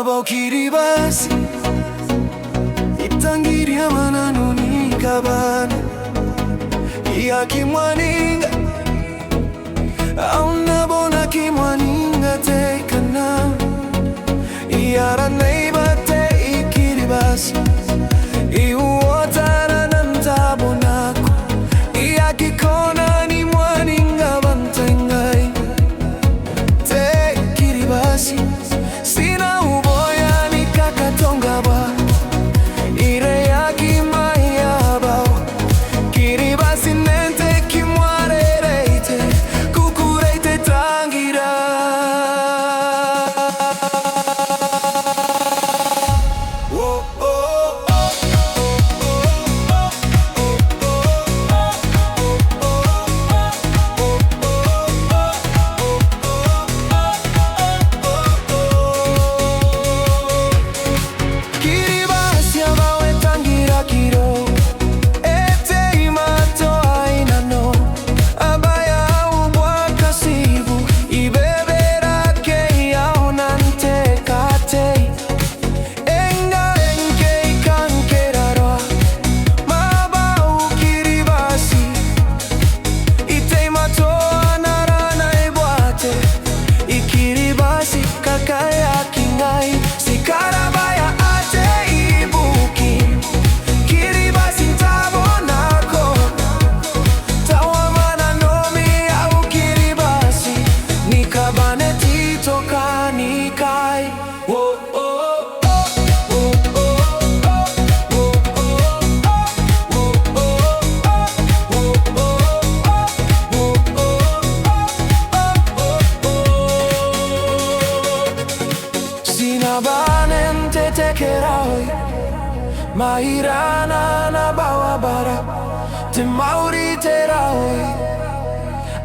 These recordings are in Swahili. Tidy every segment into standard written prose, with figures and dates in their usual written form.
Abokiribasi itangiria mananuni kabana ya kimwaninga auna bona kimwaninga tekana yara neighbor te ikiribasi iuotara nantabonako ya kikona ni mwaninga bantengai te kiribasi sina uboya ni kakatonga ba ire ya kimayaba kiribasi nente kimwarereite kukureite tangira Sinabanente tekerahoi Mahirana na bawabara Te mauri te rahoi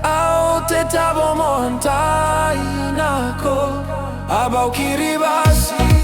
Au te tabo montai nako Abokiribasi